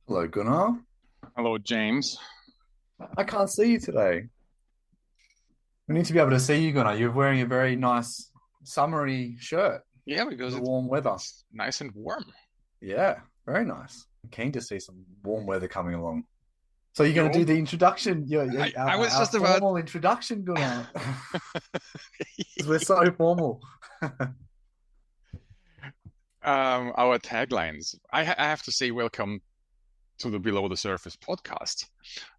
Hello, Gunnar. Hello, James. I can't see you today. We need to be able to see you, Gunnar. You're wearing a very nice summery shirt Yeah, for because the it's warm weather. it's nice and warm. Yeah, very nice. I'm keen to see some warm weather coming along. So you're going to Yo, do the introduction, I was our just about formal introduction, Gunnar, because we're so formal. our taglines. I have to say, welcome to the Below the Surface podcast,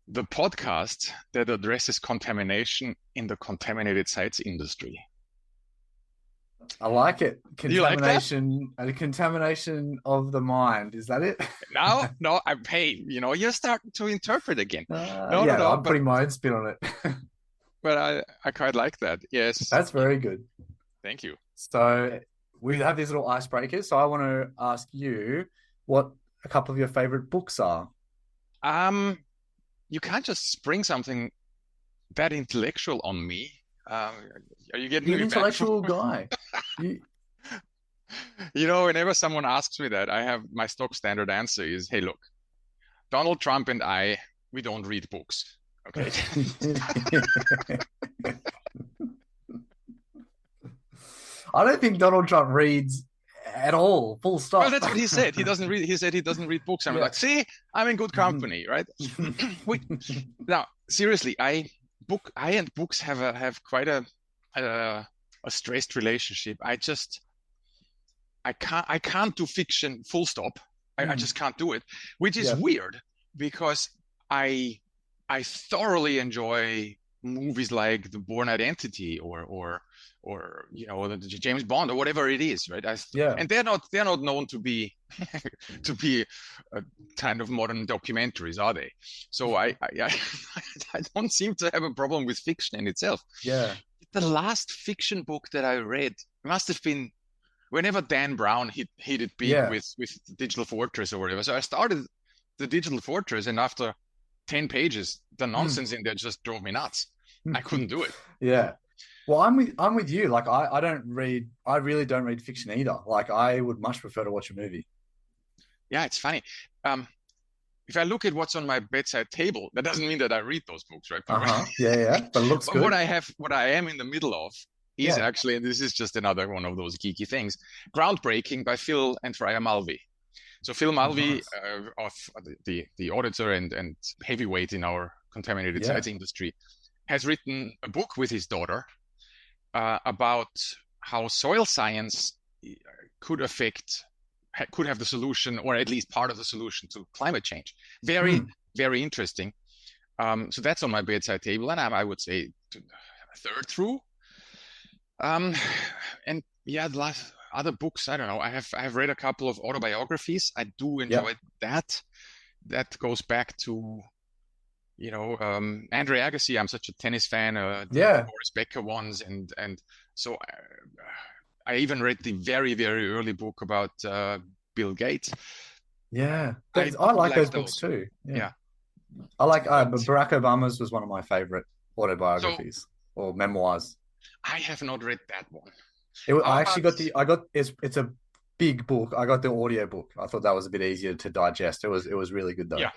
the podcast that addresses contamination in the contaminated sites industry. I like it. Do you like that? Contamination, a contamination of the mind. Is that it? No, no, I'm paid. You're starting to interpret again. No, no, Yeah, no, I'm but putting my own spin on it. but I quite like that. Yes, That's very good. thank you. So we have these little icebreakers. So I want to ask you what a couple of your favorite books are. Um, you can't just spring something that intellectual on me. Um, are you getting You're an me back for? intellectual guy. You, Whenever someone asks me that, I have my stock standard answer is, hey, look, Donald Trump and we don't read books. Okay. I don't think Donald Trump reads at all. Full Well, stop. that's what he said. He doesn't read. He said he doesn't read books. I'm Yeah. like, see, I'm in good company, right? we, Now, seriously, I and books have quite a, a stressed relationship. I can't do fiction full stop. I Mm. just can't do it, which is Yeah. weird because I I thoroughly enjoy movies like The Bourne Identity or the James Bond or whatever it is, right? Yeah. And they're not known to be to be a kind of modern documentaries, are they? So I don't seem to have a problem with fiction in itself. Yeah. The last fiction book that I read must have been whenever Dan Brown hit it big Yeah. with Digital Fortress or whatever. So I started the Digital Fortress, and after 10 pages, the Mm. nonsense in there just drove me nuts. I couldn't do it. Yeah. Well, I'm with you. Like I don't read I really don't read fiction either. Like I would much prefer to watch a movie. Yeah, it's funny. Um, if I look at what's on my bedside table, that doesn't mean that I read those books, right? Uh-huh. Yeah, yeah. But it looks But good. what I am in the middle of is Yeah. actually, and this is just another one of those geeky things, Groundbreaking by Phil and Freya Mulvey. So Phil Oh, Mulvey, nice. of the auditor and heavyweight in our contaminated Yeah. sites industry, has written a book with his daughter about how soil science could affect, could have the solution, or at least part of the solution to climate change. Very, Mm. very interesting. So that's on my bedside table, and I would say a third through. Um, and yeah, the last other books, I don't know. I have read a couple of autobiographies. I do Yeah. enjoy that. That goes back to Andre Agassi. I'm such a tennis fan. The Yeah. Boris Becker ones, and so I even read the very very early book about Bill Gates. Yeah. I I do like like those books those. too. Yeah. Yeah, I like but Barack Obama's was one of my favorite so autobiographies or memoirs. I have not read that one. How I actually about got it's a big book. I got the audio book. I thought that was a bit easier to digest. It was really good though. yeah?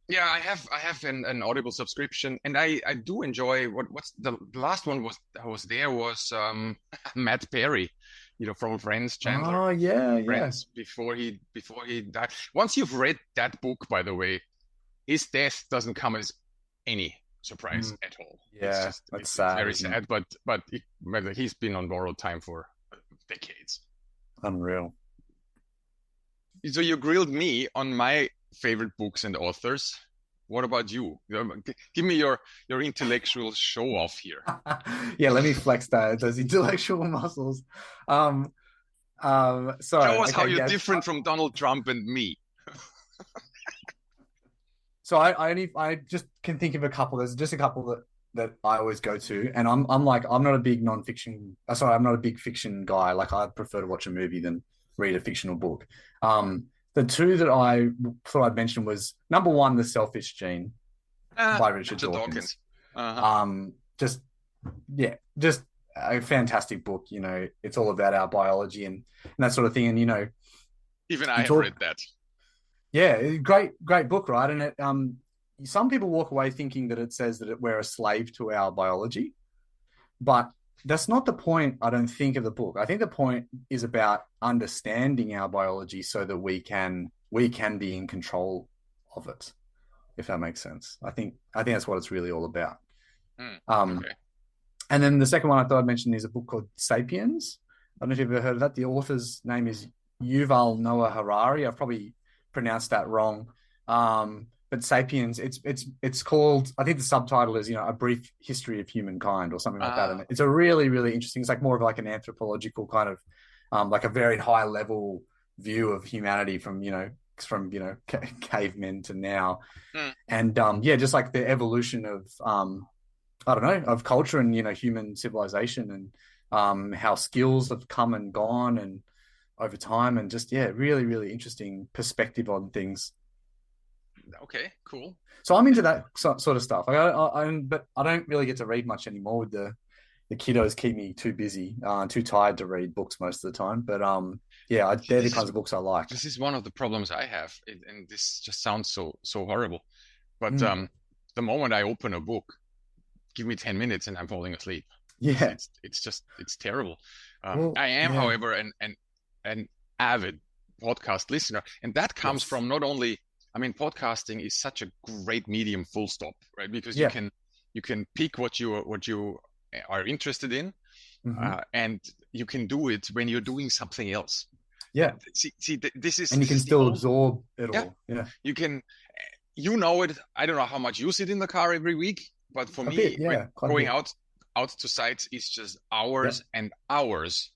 Yeah, I have an Audible subscription, and I do enjoy what's the last one was there was Matt Perry, from Friends, Chandler, Oh yeah, yeah. Friends before he died. Once you've read that book, by the way, his death doesn't come as any surprise Mm, at all. It's yeah, just that's it's sad, very isn't it? sad, but he's been on borrowed time for decades. Unreal. So you grilled me on my favorite books and authors. What about you? Give me your intellectual show off here. Yeah, let me flex those intellectual muscles. Um, so Show us how okay, you're yes. different from Donald Trump and me. So I just can think of a couple. There's just a couple that I always go to, and I'm not a big nonfiction. Sorry, I'm not a big fiction guy. Like I prefer to watch a movie than read a fictional book. The two that I thought I'd mention was number one, The Selfish Gene by Richard Richard Dawkins. Dawkins. Uh-huh. Just yeah, just a fantastic book. It's all about our biology and that sort of thing. And Even I you have talk read that. Yeah, great book, right? And some people walk away thinking that it says that we're a slave to our biology, but that's not the point, I don't think, of the book. I think the point is about understanding our biology so that we can be in control of it, if that makes sense. I think that's what it's really all about. Um, Okay. and then the second one I thought I'd mention is a book called Sapiens. I don't know if you've ever heard of that. The author's name is Yuval Noah Harari. I've probably pronounced that wrong. But Sapiens, it's called. I think the subtitle is A Brief History of Humankind or something like that. And it's a really really interesting. It's like more of like an anthropological kind of like a very high level view of humanity from cavemen to now, Mm. and yeah, just like the evolution of I don't know, of culture and human civilization, and how skills have come and gone and over time, and just yeah, really really interesting perspective on things. Okay, cool. So I'm into that sort of stuff. But I don't really get to read much anymore. With the kiddos keep me too busy, too tired to read books most of the time. But yeah, See, they're the kinds of books I like. this is one of the problems I have, and this just sounds so horrible. But Mm, the moment I open a book, give me 10 minutes and I'm falling asleep. It's yeah. it's it's just it's terrible. Well, I am, yeah. however, an avid podcast listener, and that comes Yes. from not only, I mean, podcasting is such a great medium, full stop, right? Because Yeah. you can pick what you are interested in, Hmm. and you can do it when you're doing something else. Yeah. And you This can is the still old, absorb it yeah. all. Yeah. You can, you know it. I don't know how much you sit in the car every week, but for A bit. me, when Yeah. Quite a going bit. out to sites, it's just Yeah. hours and hours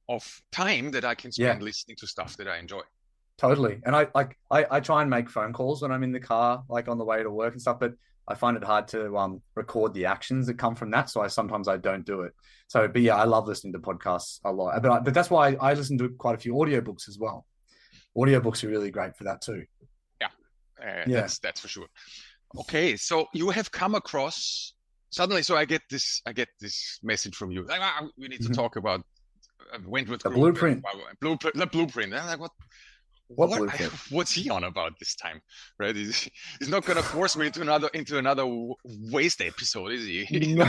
of time that I can Yeah. spend listening to stuff that I enjoy. Totally. And I try and make phone calls when I'm in the car, like on the way to work and stuff, but I find it hard to record the actions that come from that. So I don't do it. So but yeah, I love listening to podcasts a lot. But that's why I listen to quite a few audiobooks as well. Audiobooks are really great for that too. Yeah, Yeah. that's for sure. Okay, so you have come across suddenly. So I get this message from you. Like, we need to Mhm. talk about Wentworth The Group and blueprint. blueprint. The blueprint. And I'm like, What what blueprint? what's he on about this time, right? He's not gonna force me into another waste episode, is he? No.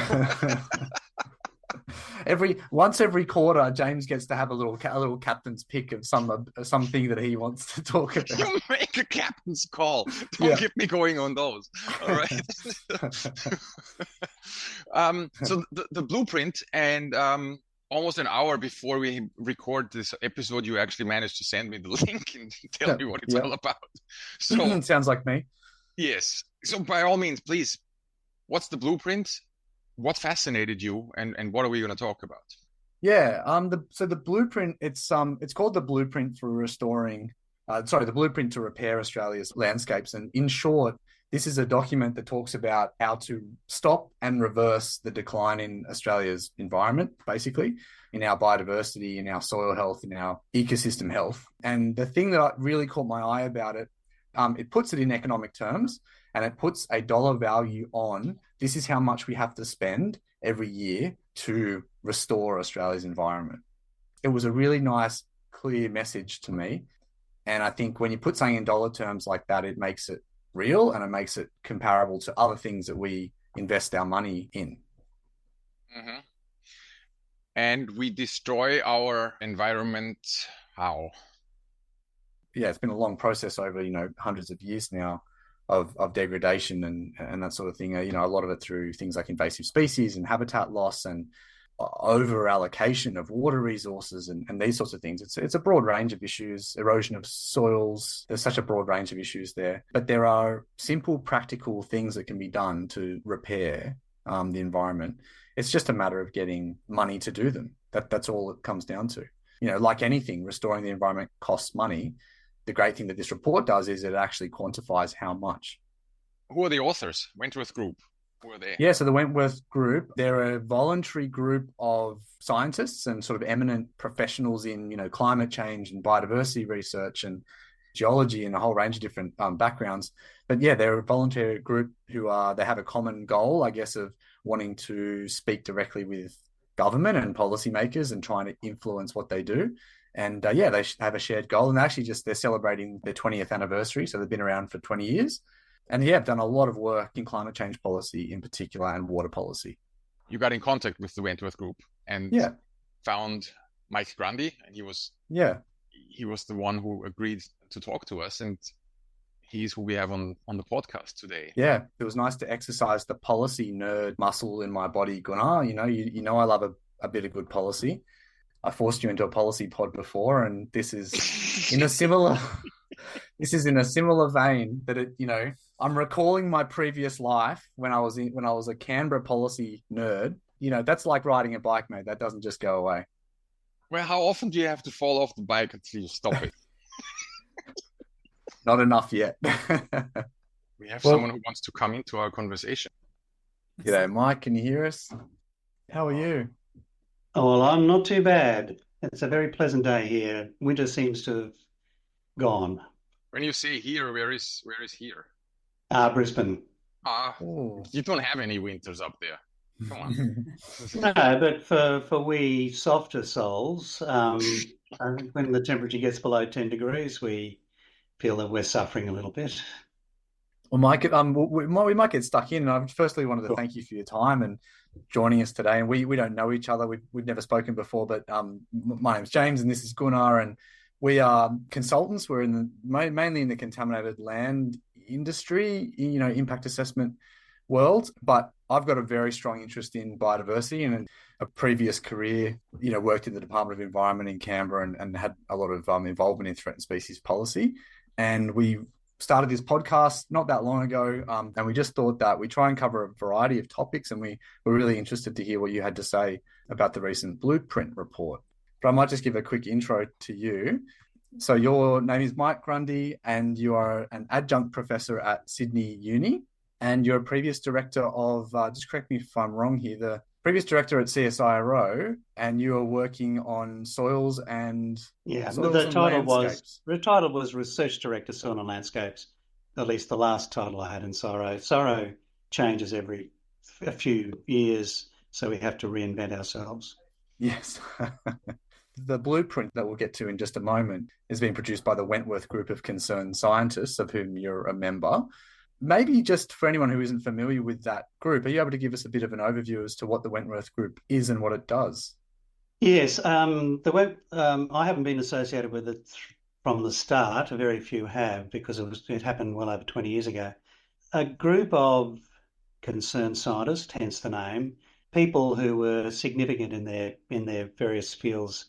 Every quarter, James gets to have a little captain's pick of something that he wants to talk about. You make a captain's call. Don't Yeah. get me going on those. All right. So the blueprint, and almost an hour before we record this episode, you actually managed to send me the link and tell Yeah. me what it's Yeah. all about. So Sounds like me. yes. So by all means, please, what's the blueprint? What fascinated you, and what are we going to talk about? Yeah. The blueprint. It's called the blueprint for restoring. Sorry, the blueprint to repair Australia's landscapes. And in short, this is a document that talks about how to stop and reverse the decline in Australia's environment, basically, in our biodiversity, in our soil health, in our ecosystem health. And the thing that really caught my eye about it, it puts it in economic terms, and it puts a dollar value on this is how much we have to spend every year to restore Australia's environment. It was a really nice, clear message to me. And I think when you put something in dollar terms like that, it makes it real and it makes it comparable to other things that we invest our money in. Hmm. And we destroy our environment. How? Yeah, it's been a long process over, hundreds of years now of degradation and that sort of thing. A lot of it through things like invasive species and habitat loss and over allocation of water resources and these sorts of things. It's a broad range of issues, erosion of soils. There's such a broad range of issues there, but there are simple, practical things that can be done to repair the environment. It's just a matter of getting money to do them. That's all it comes down to. Like anything, restoring the environment costs money. The great thing that this report does is it actually quantifies how much. Who are the authors? Wentworth Group. Who are they? Yeah, so the Wentworth Group, they're a voluntary group of scientists and sort of eminent professionals in, climate change and biodiversity research and geology and a whole range of different backgrounds. But yeah, they're a voluntary group they have a common goal, I guess, of wanting to speak directly with government and policymakers and trying to influence what they do. And yeah, they have a shared goal, and actually they're celebrating their 20th anniversary. So they've been around for 20 years. And yeah, I've done a lot of work in climate change policy in particular and water policy. You got in contact with the Wentworth Group and Yeah. found Mike Grundy, and Yeah. he was the one who agreed to talk to us, and he's who we have on the podcast today. Yeah. It was nice to exercise the policy nerd muscle in my body, Gunnar. You know I love a bit of good policy. I forced you into a policy pod before, and this is in a similar vein that I'm recalling my previous life when I was a Canberra policy nerd. That's like riding a bike, mate. That doesn't just go away. Well, how often do you have to fall off the bike until you stop it? Not enough yet. We have someone who wants to come into our conversation. G'day, Mike. Can you hear us? How are you? Oh, well, I'm not too bad. It's a very pleasant day here. Winter seems to have gone. When you say here, where is here? Brisbane. You don't have any winters up there. Come on. No, but for we softer souls, when the temperature gets below 10 degrees, we feel that we're suffering a little bit. Well, Mike, we might get stuck in. And I firstly wanted to thank you for your time and joining us today. And we don't know each other. We've never spoken before, but my name's James and this is Gunnar, and we are consultants. We're mainly in the contaminated land industry, impact assessment world. But I've got a very strong interest in biodiversity, and in a previous career, worked in the Department of Environment in Canberra and had a lot of involvement in threatened species policy. And we started this podcast not that long ago, and we just thought that we try and cover a variety of topics, and we were really interested to hear what you had to say about the recent Blueprint report. But I might just give a quick intro to you. So your name is Mike Grundy, and you are an adjunct professor at Sydney Uni, and you're a previous director of, just correct me if I'm wrong here, the previous director at CSIRO, and you are working on soils and the title was Research Director, Soil and Landscapes. At least the last title I had in CSIRO. CSIRO changes every a few years, so we have to reinvent ourselves. Yes. The blueprint that we'll get to in just a moment is being produced by the Wentworth Group of Concerned Scientists, of whom you're a member. Maybe just for anyone who isn't familiar with that group, are you able to give us a bit of an overview as to what the Wentworth Group is and what it does? Yes, I haven't been associated with it from the start. Very few have, because it happened well over 20 years ago. A group of concerned scientists, hence the name, people who were significant in their various fields,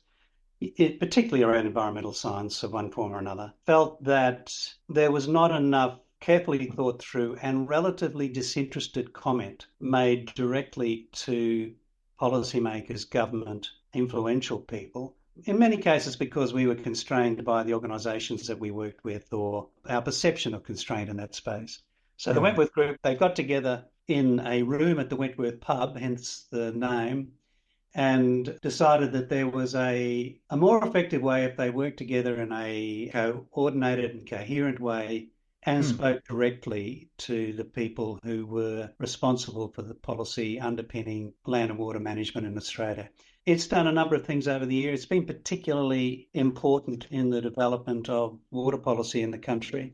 particularly around environmental science of one form or another, felt that there was not enough carefully thought through and relatively disinterested comment made directly to policymakers, government, influential people, in many cases because we were constrained by the organisations that we worked with, or our perception of constraint in that space. So the Wentworth Group, they got together in a room at the Wentworth pub, hence the name, and decided that there was a more effective way if they worked together in a coordinated and coherent way and spoke directly to the people who were responsible for the policy underpinning land and water management in Australia. It's done a number of things over the years. It's been particularly important in the development of water policy in the country.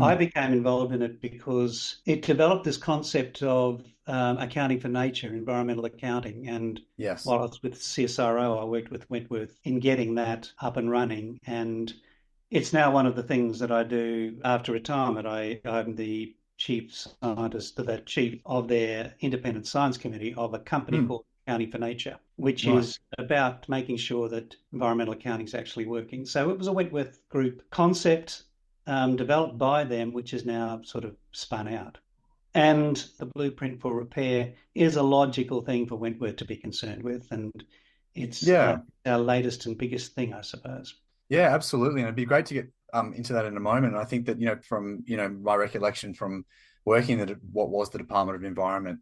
I became involved in it because it developed this concept of accounting for nature, environmental accounting. And while I was with CSIRO, I worked with Wentworth in getting that up and running. And it's now one of the things that I do after retirement. I'm the chief scientist, the chief of their independent science committee of a company called Accounting for Nature, which is about making sure that environmental accounting is actually working. So it was a Wentworth Group concept developed by them, which is now sort of spun out. And the blueprint for repair is a logical thing for Wentworth to be concerned with. And it's our latest and biggest thing, I suppose. Yeah, absolutely. And it'd be great to get into that in a moment. And I think that, from, my recollection from working at what was the Department of Environment,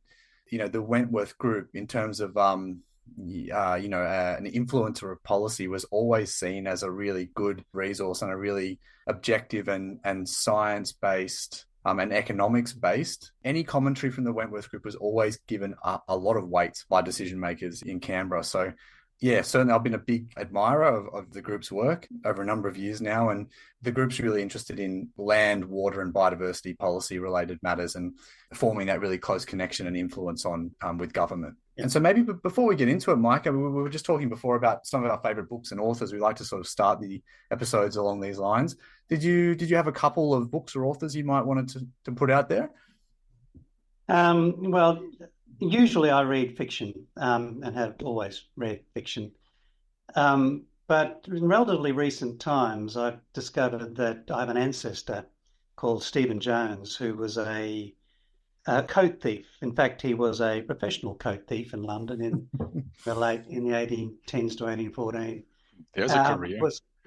the Wentworth Group, in terms of, an influencer of policy, was always seen as a really good resource and a really objective and science-based and economics-based. Any commentary from the Wentworth Group was always given a lot of weight by decision makers in Canberra. So Yeah, certainly. I've been a big admirer of the group's work over a number of years now, and the group's really interested in land, water, and biodiversity policy related matters, and forming that really close connection and influence on with government. Yeah. And so maybe before we get into it, Mike, we were just talking before about some of our favorite books and authors. We like to sort of start the episodes along these lines. Did you have a couple of books or authors you might wanted to put out there? Well, usually I read fiction and have always read fiction. But in relatively recent times, I've discovered that I have an ancestor called Stephen Jones, who was a coat thief. In fact, he was a professional coat thief in London in the 1810s to 1814. There's a career.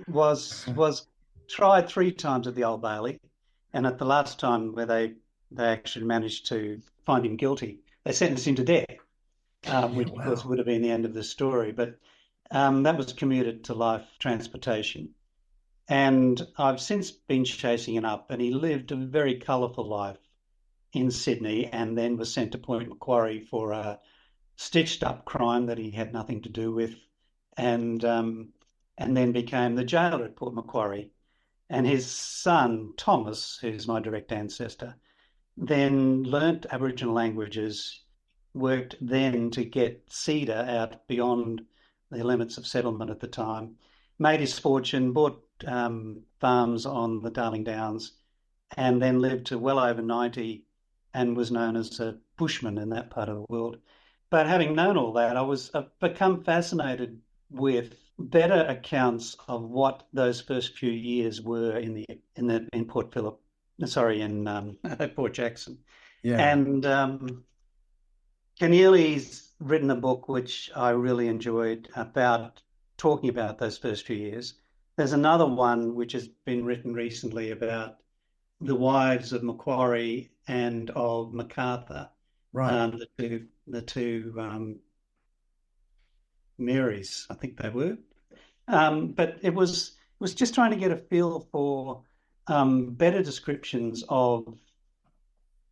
Was tried 3 times at the Old Bailey, and at the last time where they actually managed to find him guilty, they sentenced him to death, which of course would have been the end of the story. But that was commuted to life transportation. And I've since been chasing him up, and he lived a very colourful life in Sydney, and then was sent to Point Macquarie for a stitched up crime that he had nothing to do with, and then became the jailer at Port Macquarie. And his son, Thomas, who's my direct ancestor, then learnt Aboriginal languages, worked then to get cedar out beyond the limits of settlement at the time, made his fortune, bought farms on the Darling Downs, and then lived to well over 90 and was known as a bushman in that part of the world. But having known all that, I've become fascinated with better accounts of what those first few years were in Port Phillip, in Port Jackson. Yeah. And Keneally's written a book which I really enjoyed about talking about those first few years. There's another one which has been written recently about the wives of Macquarie and of MacArthur, Right. the two Marys, I think they were. But it was just trying to get a feel for better descriptions of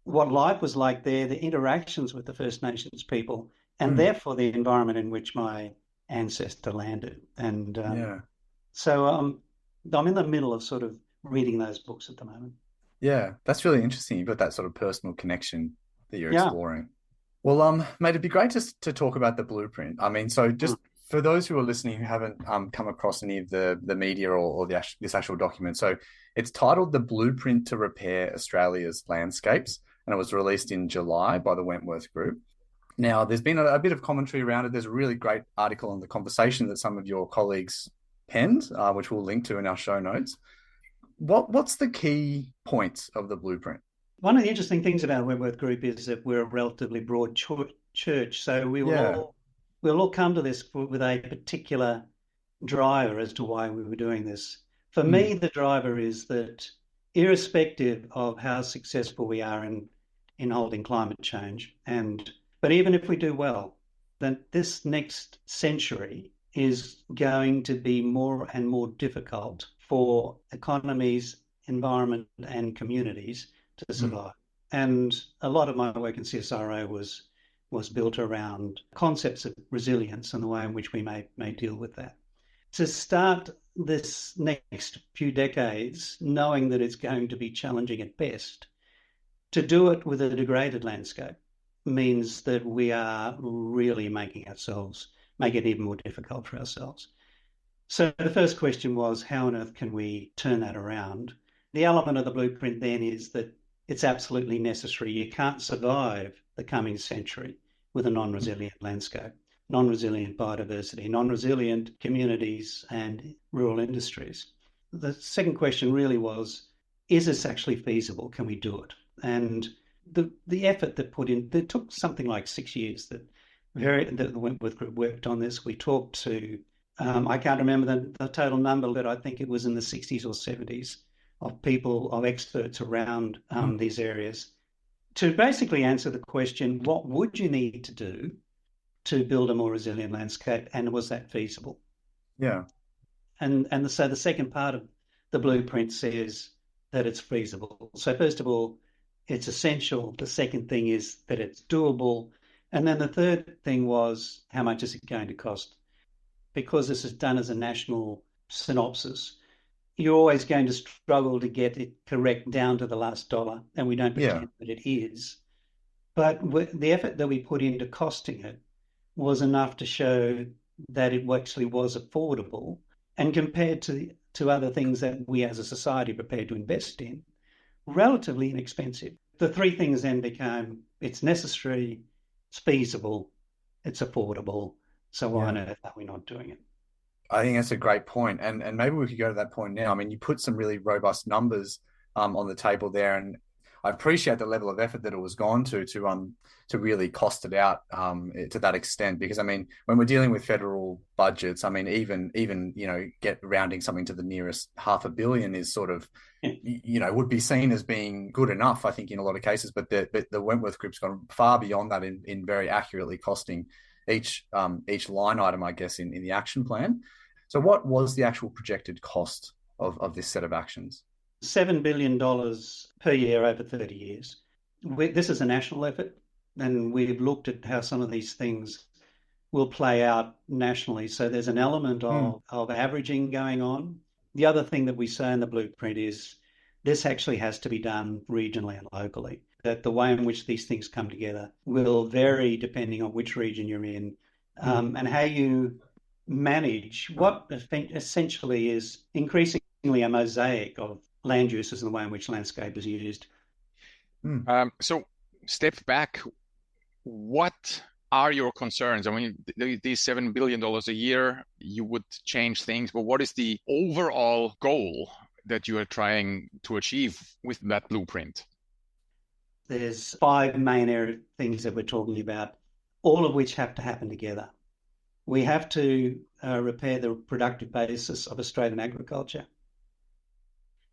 what life was like there, the interactions with the First Nations people, and therefore the environment in which my ancestor landed. And so I'm in the middle of sort of reading those books at the moment. Yeah, that's really interesting. You've got that sort of personal connection that you're exploring. Well, mate, it'd be great to talk about the blueprint. I mean, so just for those who are listening who haven't come across any of the media or this actual document, so it's titled "The Blueprint to Repair Australia's Landscapes," and it was released in July by the Wentworth Group. Now, there's been a bit of commentary around it. There's a really great article on the conversation that some of your colleagues penned, which we'll link to in our show notes. What's the key points of the blueprint? One of the interesting things about Wentworth Group is that we're a relatively broad church, so we'll all come to this with a particular driver as to why we were doing this. For me, the driver is that irrespective of how successful we are in holding climate change, but even if we do well, then this next century is going to be more and more difficult for economies, environment, and communities to survive. And a lot of my work in CSIRO was built around concepts of resilience and the way in which we may deal with that. To start this next few decades, knowing that it's going to be challenging at best, to do it with a degraded landscape means that we are really make it even more difficult for ourselves. So the first question was, how on earth can we turn that around? The element of the blueprint then is that it's absolutely necessary. You can't survive the coming century with a non-resilient landscape, non-resilient biodiversity, non-resilient communities and rural industries. The second question really was, is this actually feasible? Can we do it? And the effort that it took something like 6 years that the Wentworth Group worked on this. We talked to, I can't remember the total number, but I think it was in the 60s or 70s of experts around these areas to basically answer the question, what would you need to do to build a more resilient landscape, and was that feasible? Yeah. And so the second part of the blueprint says that it's feasible. So first of all, it's essential. The second thing is that it's doable. And then the third thing was, how much is it going to cost? because this is done as a national synopsis, you're always going to struggle to get it correct down to the last dollar, and we don't pretend that it is. But the effort that we put into costing it was enough to show that it actually was affordable, and compared to other things that we as a society are prepared to invest in, relatively inexpensive. The three things then became: it's necessary, it's feasible, it's affordable. So why on earth are we not doing it? I think that's a great point. And maybe we could go to that point now. I mean, you put some really robust numbers on the table there, and I appreciate the level of effort that it was gone to really cost it out to that extent. Because I mean, when we're dealing with federal budgets, I mean, even get rounding something to the nearest $500 million is sort of would be seen as being good enough, I think, in a lot of cases. But the Wentworth Group's gone far beyond that in very accurately costing each line item, I guess, in the action plan. So what was the actual projected cost of this set of actions? $7 billion per year over 30 years. This is a national effort, and we've looked at how some of these things will play out nationally. So there's an element of averaging going on. The other thing that we say in the blueprint is this actually has to be done regionally and locally, that the way in which these things come together will vary depending on which region you're in, and how you manage what essentially is increasingly a mosaic of land uses and the way in which landscape is used. So step back, what are your concerns? I mean, these $7 billion a year, you would change things, but what is the overall goal that you are trying to achieve with that blueprint? There's 5 main things that we're talking about, all of which have to happen together. We have to repair the productive basis of Australian agriculture.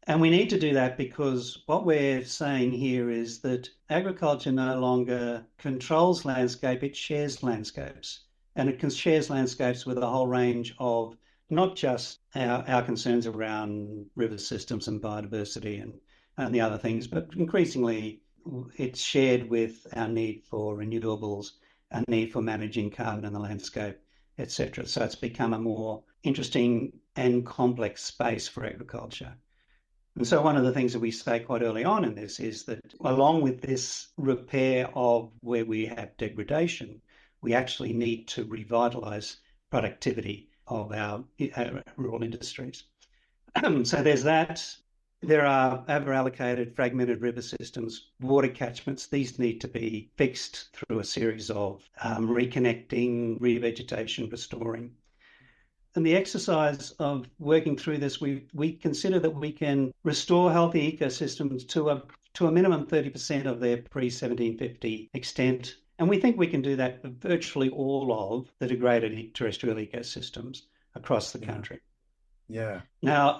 And we need to do that because what we're saying here is that agriculture no longer controls landscape, it shares landscapes. And it shares landscapes with a whole range of not just our concerns around river systems and biodiversity and the other things, but increasingly it's shared with our need for renewables, our need for managing carbon in the landscape, etc. So it's become a more interesting and complex space for agriculture. And so one of the things that we say quite early on in this is that along with this repair of where we have degradation, we actually need to revitalise productivity of our rural industries. So there's that. There are over-allocated fragmented river systems, water catchments. These need to be fixed through a series of reconnecting, revegetation, restoring. And the exercise of working through this, we consider that we can restore healthy ecosystems to a minimum 30% of their pre-1750 extent. And we think we can do that for virtually all of the degraded terrestrial ecosystems across the country. Yeah. Now,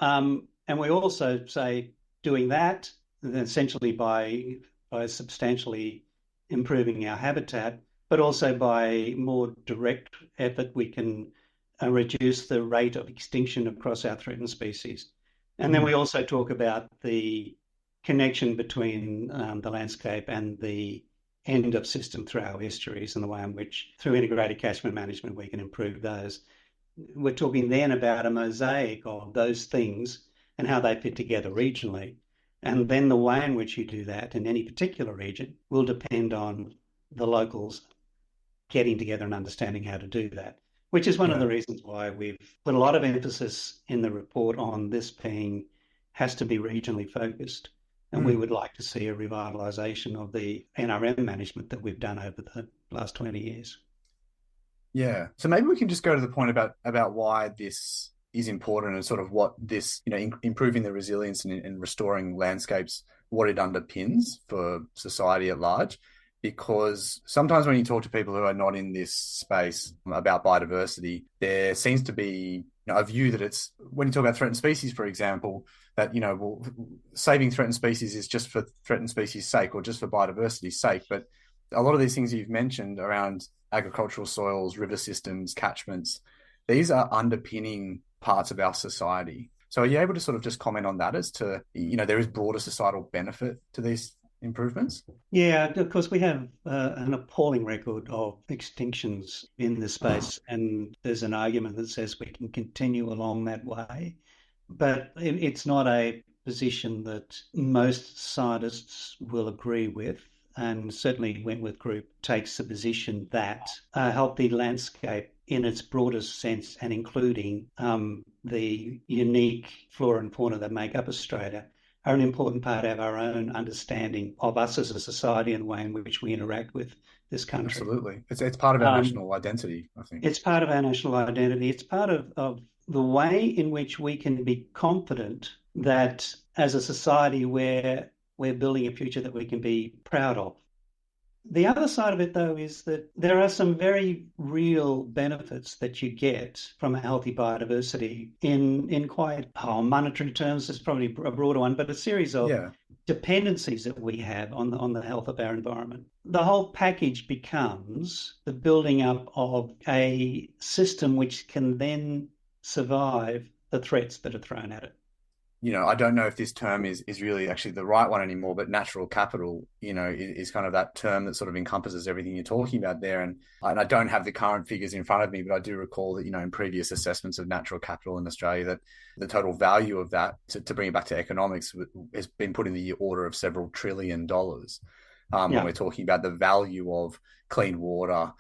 and we also say doing that essentially by substantially improving our habitat, but also by more direct effort, we can reduce the rate of extinction across our threatened species. And then we also talk about the connection between the landscape and the end of system through our estuaries and the way in which, through integrated catchment management, we can improve those. We're talking then about a mosaic of those things and how they fit together regionally. And then the way in which you do that in any particular region will depend on the locals getting together and understanding how to do that, which is one of the reasons why we've put a lot of emphasis in the report on this being has to be regionally focused. And we would like to see a revitalisation of the NRM management that we've done over the last 20 years. Yeah. So maybe we can just go to the point about why this is important and sort of what this, improving the resilience and restoring landscapes, what it underpins for society at large. Because sometimes when you talk to people who are not in this space about biodiversity, there seems to be a view that it's, when you talk about threatened species, for example, that, saving threatened species is just for threatened species' sake or just for biodiversity's sake. But a lot of these things you've mentioned around agricultural soils, river systems, catchments, these are underpinning parts of our society. So are you able to sort of just comment on that as to, there is broader societal benefit to these improvements? Yeah, of course, we have an appalling record of extinctions in this space, and there's an argument that says we can continue along that way. But it's not a position that most scientists will agree with. And certainly Wentworth Group takes the position that a healthy landscape in its broadest sense and including the unique flora and fauna that make up Australia are an important part of our own understanding of us as a society and the way in which we interact with this country. Absolutely. It's part of our national identity, I think. It's part of our national identity. It's part of the way in which we can be confident that as a society we're building a future that we can be proud of. The other side of it, though, is that there are some very real benefits that you get from a healthy biodiversity in quite monetary terms. It's probably a broader one, but a series of dependencies that we have on the health of our environment. The whole package becomes the building up of a system which can then survive the threats that are thrown at it. I don't know if this term is really actually the right one anymore, but natural capital, is kind of that term that sort of encompasses everything you're talking about there. And I don't have the current figures in front of me, but I do recall that, in previous assessments of natural capital in Australia, that the total value of that, to bring it back to economics, has been put in the order of several $1 trillion. When we're talking about the value of clean water,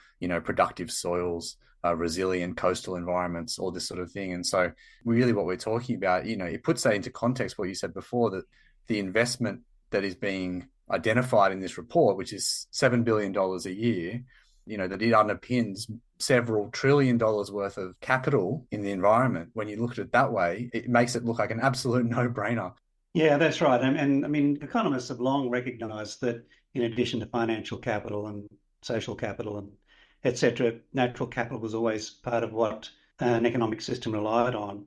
productive soils, resilient coastal environments, all this sort of thing. And so really what we're talking about, it puts that into context, what you said before, that the investment that is being identified in this report, which is $7 billion a year, that it underpins several $1 trillion worth of capital in the environment. When you look at it that way, it makes it look like an absolute no-brainer. Yeah, that's right. And I mean, economists have long recognized that in addition to financial capital and social capital and etc., natural capital was always part of what an economic system relied on.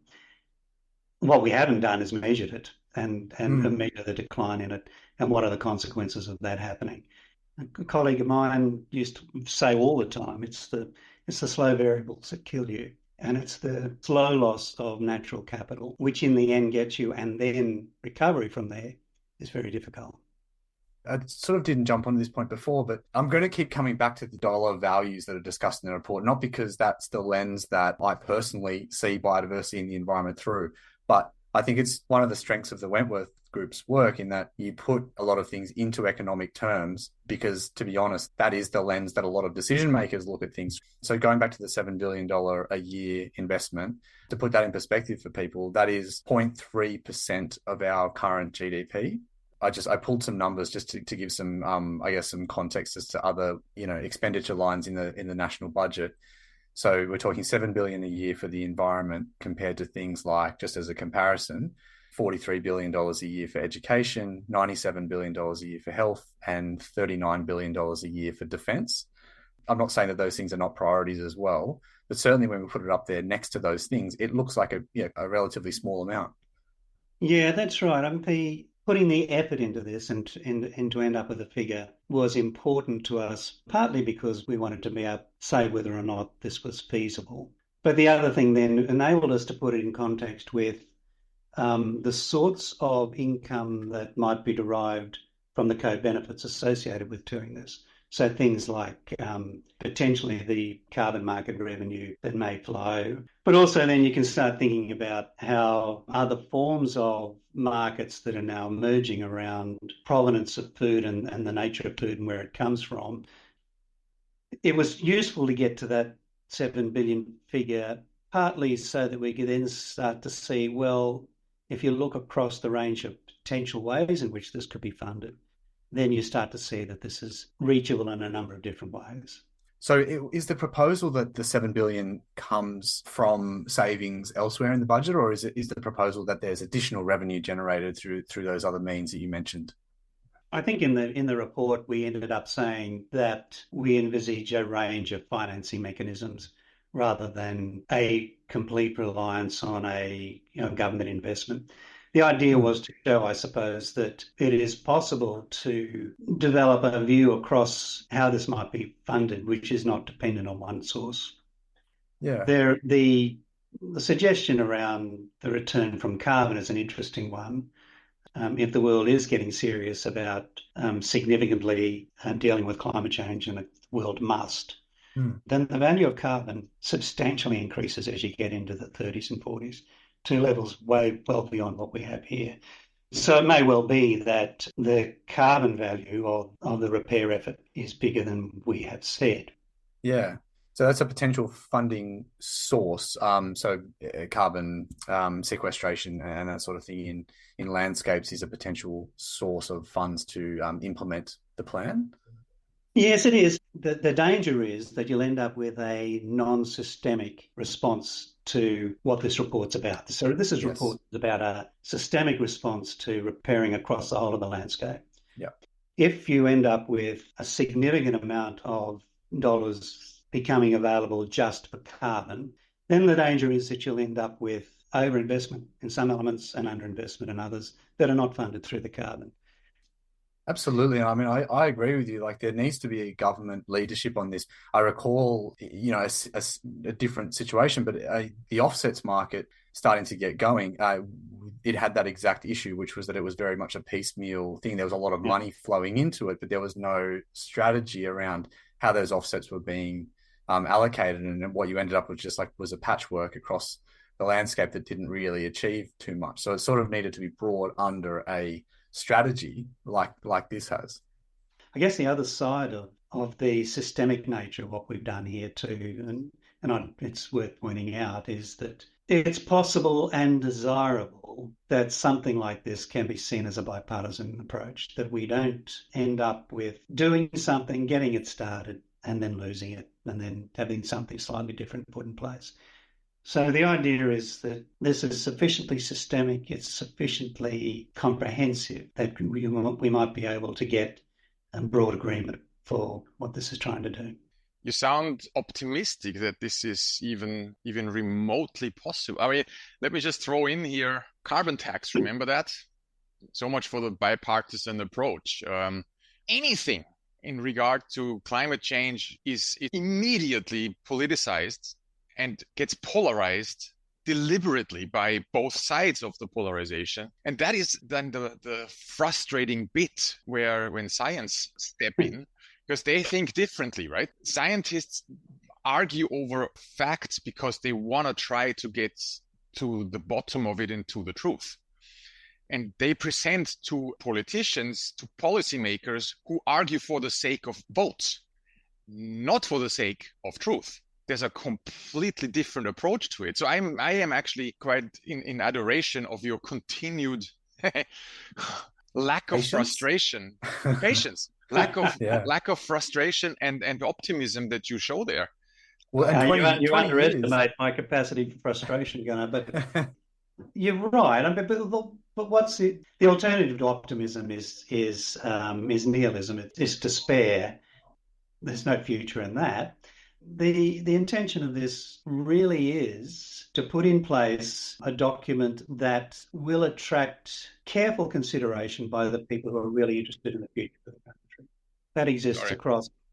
What we haven't done is measured it and measure the decline in it and what are the consequences of that happening. A colleague of mine used to say all the time, it's the slow variables that kill you. And it's the slow loss of natural capital, which in the end gets you, and then recovery from there is very difficult. I sort of didn't jump onto this point before, but I'm going to keep coming back to the dollar values that are discussed in the report, not because that's the lens that I personally see biodiversity in the environment through, but I think it's one of the strengths of the Wentworth Group's work in that you put a lot of things into economic terms because, to be honest, that is the lens that a lot of decision makers look at things. So going back to the $7 billion a year investment, to put that in perspective for people, that is 0.3% of our current GDP. I pulled some numbers just to give some, some context as to other, expenditure lines in the national budget. So we're talking $7 billion a year for the environment compared to things like, just as a comparison, $43 billion a year for education, $97 billion a year for health, and $39 billion a year for defence. I'm not saying that those things are not priorities as well, but certainly when we put it up there next to those things, it looks like a relatively small amount. Yeah, that's right. Putting the effort into this and to end up with a figure was important to us, partly because we wanted to be able to say whether or not this was feasible. But the other thing then enabled us to put it in context with the sorts of income that might be derived from the co-benefits associated with doing this. So things like potentially the carbon market revenue that may flow. But also then you can start thinking about how other forms of markets that are now emerging around provenance of food and the nature of food and where it comes from. It was useful to get to that 7 billion figure, partly so that we could then start to see, well, if you look across the range of potential ways in which this could be funded, then you start to see that this is reachable in a number of different ways. So is the proposal that the 7 billion comes from savings elsewhere in the budget, or is the proposal that there's additional revenue generated through those other means that you mentioned? I think in the report we ended up saying that we envisage a range of financing mechanisms rather than a complete reliance on a government investment. The idea was to show, I suppose, that it is possible to develop a view across how this might be funded, which is not dependent on one source. Yeah. The suggestion around the return from carbon is an interesting one. if the world is getting serious about significantly dealing with climate change, and the world must, then the value of carbon substantially increases as you get into the 30s and 40s to levels way well beyond what we have here. So it may well be that the carbon value of the repair effort is bigger than we have said. Yeah. So that's a potential funding source. Carbon sequestration and that sort of thing in landscapes is a potential source of funds to implement the plan. Yes, it is. The danger is that you'll end up with a non-systemic response to what this report's about. So this is report about a systemic response to repairing across the whole of the landscape. Yeah. If you end up with a significant amount of dollars becoming available just for carbon, then the danger is that you'll end up with overinvestment in some elements and underinvestment in others that are not funded through the carbon. Absolutely. I mean, I agree with you. Like, there needs to be a government leadership on this. I recall, a different situation, but the offsets market starting to get going, it had that exact issue, which was that it was very much a piecemeal thing. There was a lot of money flowing into it, but there was no strategy around how those offsets were being allocated. And what you ended up with was a patchwork across the landscape that didn't really achieve too much. So it sort of needed to be brought under a strategy like this has. I guess the other side of the systemic nature of what we've done here too, and it's worth pointing out, is that it's possible and desirable that something like this can be seen as a bipartisan approach, that we don't end up with doing something, getting it started, and then losing it, and then having something slightly different put in place. So the idea is that this is sufficiently systemic, it's sufficiently comprehensive that we might be able to get a broad agreement for what this is trying to do. You sound optimistic that this is even remotely possible. I mean, let me just throw in here carbon tax. Remember that? So much for the bipartisan approach. Anything in regard to climate change is immediately politicized and gets polarized deliberately by both sides of the polarization. And that is then the frustrating bit when science step in, because they think differently, right? Scientists argue over facts because they want to try to get to the bottom of it and to the truth. And they present to politicians, to policymakers who argue for the sake of votes, not for the sake of truth. There's a completely different approach to it. So I am actually quite in adoration of your continued lack of frustration, patience, lack of frustration and optimism that you show there. Well, and you underestimate my capacity for frustration, Gunnar, but you're right. I mean, but what's the alternative to optimism is nihilism. It's despair. There's no future in that. The intention of this really is to put in place a document that will attract careful consideration by the people who are really interested in the future of the country. That exists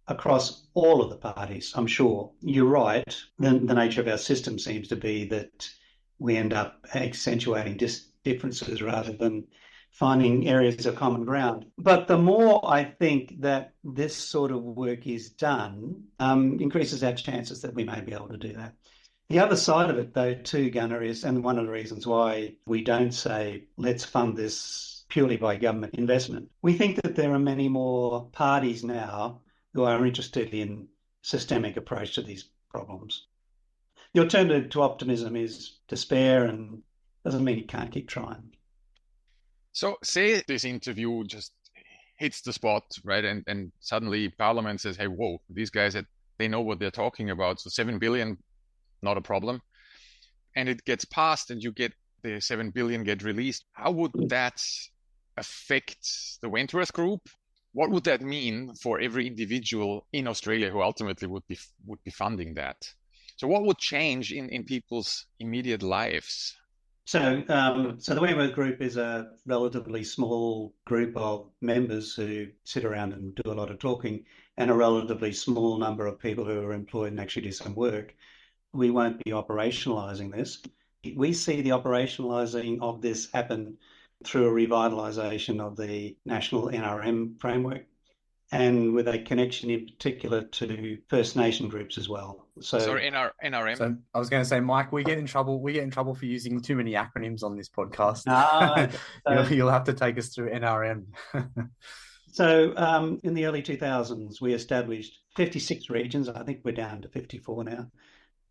across all of the parties, I'm sure. You're right. The nature of our system seems to be that we end up accentuating differences rather than finding areas of common ground. But the more I think that this sort of work is done, increases our chances that we may be able to do that. The other side of it, though, too, Gunnar, is, and one of the reasons why we don't say, let's fund this purely by government investment, we think that there are many more parties now who are interested in systemic approach to these problems. The alternative to optimism is despair, and doesn't mean you can't keep trying. So say this interview just hits the spot, right? And suddenly Parliament says, hey, whoa, these guys, they know what they're talking about. So 7 billion, not a problem. And it gets passed and you get the 7 billion get released. How would that affect the Wentworth Group? What would that mean for every individual in Australia who ultimately would be funding that? So what would change in people's immediate lives? So the Wentworth Group is a relatively small group of members who sit around and do a lot of talking, and a relatively small number of people who are employed and actually do some work. We won't be operationalising this. We see the operationalising of this happen through a revitalisation of the national NRM framework, and with a connection in particular to First Nation groups as well. Sorry, NRM. So I was going to say, Mike, we get in trouble. We get in trouble for using too many acronyms on this podcast. You'll have to take us through NRM. So in the early 2000s, we established 56 regions. I think we're down to 54 now.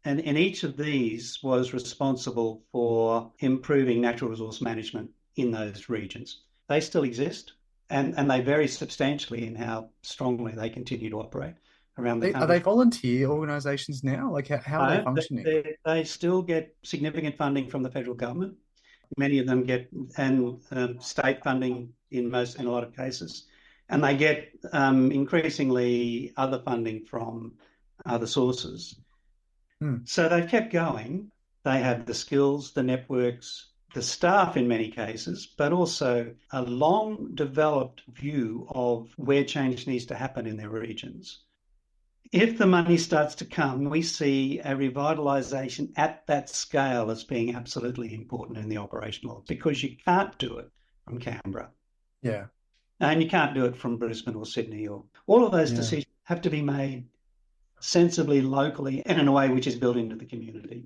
And each of these was responsible for improving natural resource management in those regions. They still exist, and they vary substantially in how strongly they continue to operate around the country. Are they volunteer organisations now? Like, how are they functioning? They still get significant funding from the federal government. Many of them get state funding in a lot of cases, and they get increasingly other funding from other sources. So they've kept going. They have the skills, the networks, the staff in many cases, but also a long developed view of where change needs to happen in their regions. If the money starts to come, we see a revitalisation at that scale as being absolutely important in the operational, because you can't do it from Canberra. Yeah. And you can't do it from Brisbane or Sydney. Or all of those decisions have to be made sensibly, locally, and in a way which is built into the community.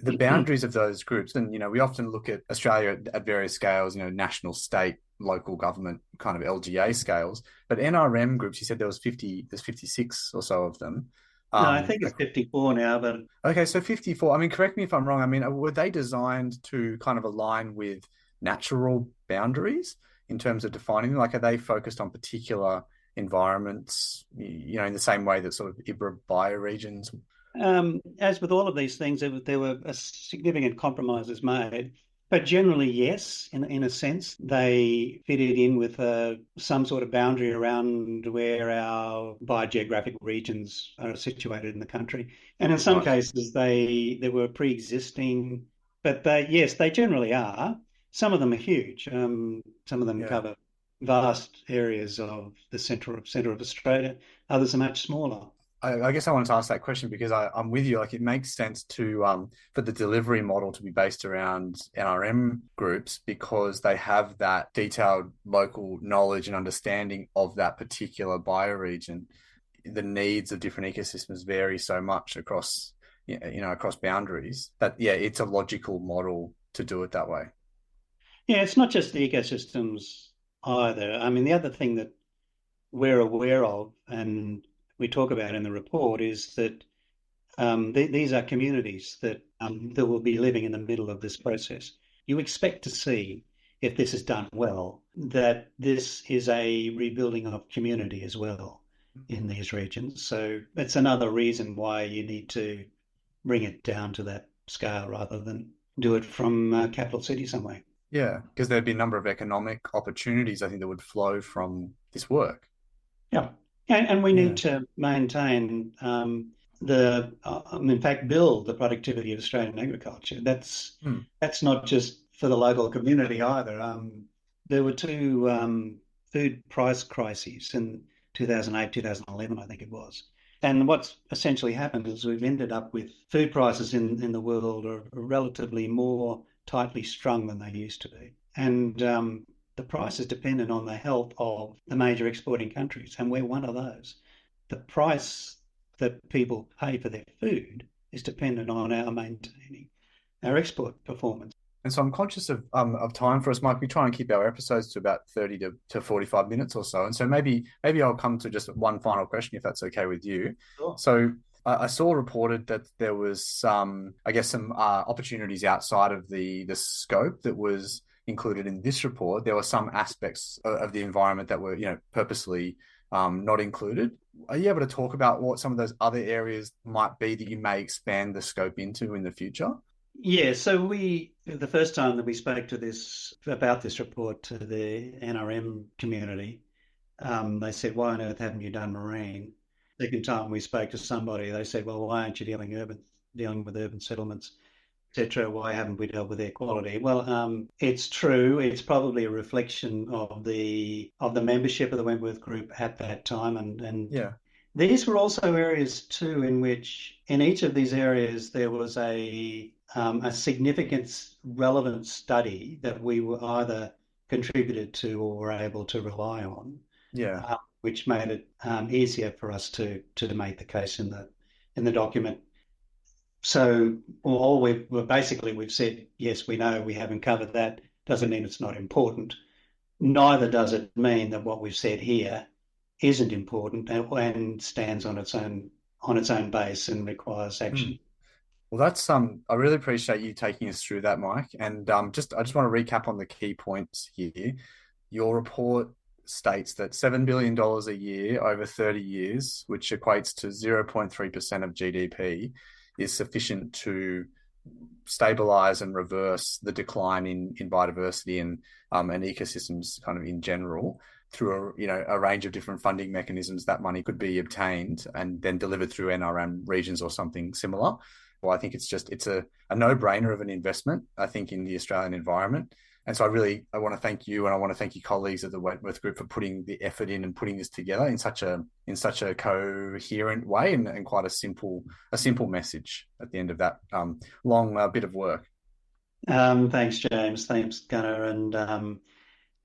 The boundaries of those groups, and we often look at Australia at various scales, national, state, local government, kind of LGA scales. But NRM groups, you said there's 56 or so of them. No, I think it's 54 now, but okay, so 54. I mean, correct me if I'm wrong. I mean, were they designed to kind of align with natural boundaries in terms of defining them? Like, are they focused on particular environments, in the same way that sort of IBRA bioregions? As with all of these things, there were significant compromises made, but generally, yes, in a sense, they fitted in with some sort of boundary around where our biogeographic regions are situated in the country. And in some cases, they were pre-existing, but they generally are. Some of them are huge. Some of them cover vast areas of the centre of Australia. Others are much smaller. I guess I wanted to ask that question because I'm with you. Like, it makes sense to for the delivery model to be based around NRM groups, because they have that detailed local knowledge and understanding of that particular bioregion. The needs of different ecosystems vary so much across across boundaries that it's a logical model to do it that way. Yeah, it's not just the ecosystems either. I mean, the other thing that we're aware of and we talk about in the report is that these are communities that will be living in the middle of this process. You expect to see, if this is done well, that this is a rebuilding of community as well in these regions. So that's another reason why you need to bring it down to that scale rather than do it from capital city somewhere. Yeah, because there'd be a number of economic opportunities, I think, that would flow from this work. Yeah. And we need to maintain in fact, build the productivity of Australian agriculture. That's not just for the local community either. There were two food price crises in 2008, 2011, I think it was. And what's essentially happened is we've ended up with food prices in the world are relatively more tightly strung than they used to be. And the price is dependent on the health of the major exporting countries, and we're one of those. The price that people pay for their food is dependent on our maintaining our export performance. And so I'm conscious of time for us, Mike. We try and keep our episodes to about 30 to 45 minutes or so. And so maybe I'll come to just one final question, if that's okay with you. Sure. So I saw reported that there was some opportunities outside of the scope that was included in this report. There were some aspects of the environment that were, purposely not included. Are you able to talk about what some of those other areas might be that you may expand the scope into in the future? Yeah, so the first time that we spoke about this report to the NRM community, they said, "Why on earth haven't you done marine?" Second time we spoke to somebody, they said, "Well, why aren't you dealing with urban settlements, etc.? Why haven't we dealt with air quality?" Well, it's true. It's probably a reflection of the membership of the Wentworth Group at that time, and these were also areas too in which, in each of these areas, there was a significant relevant study that we were either contributed to or were able to rely on, Yeah. which made it easier for us to make the case in the document. So all we've said, yes, we know we haven't covered that. Doesn't mean it's not important. Neither does it mean that what we've said here isn't important and stands on its own base and requires action. Well, that's I really appreciate you taking us through that, Mike. And I just want to recap on the key points here. Your report states that $7 billion a year over 30 years, which equates to 0.3% of GDP, is sufficient to stabilize and reverse the decline in biodiversity and ecosystems kind of in general through a range of different funding mechanisms. That money could be obtained and then delivered through NRM regions or something similar. Well, I think it's a no-brainer of an investment, I think, in the Australian environment. And so I want to thank you, and I want to thank your colleagues at the Wentworth Group for putting the effort in and putting this together in such a coherent way and quite a simple message at the end of that long bit of work. Thanks, James. Thanks, Gunnar.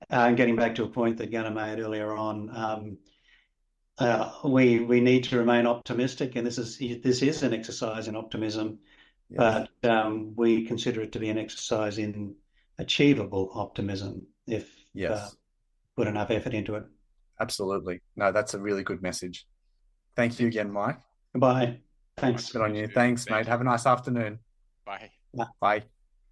And getting back to a point that Gunnar made earlier on, we need to remain optimistic, and this is an exercise in optimism, yes. But we consider it to be an exercise in achievable optimism if put enough effort into it. Absolutely. No, that's a really good message. Thank you again, Mike. Goodbye. Thanks. Good on you. Thanks, mate. Have a nice afternoon. Bye. Bye.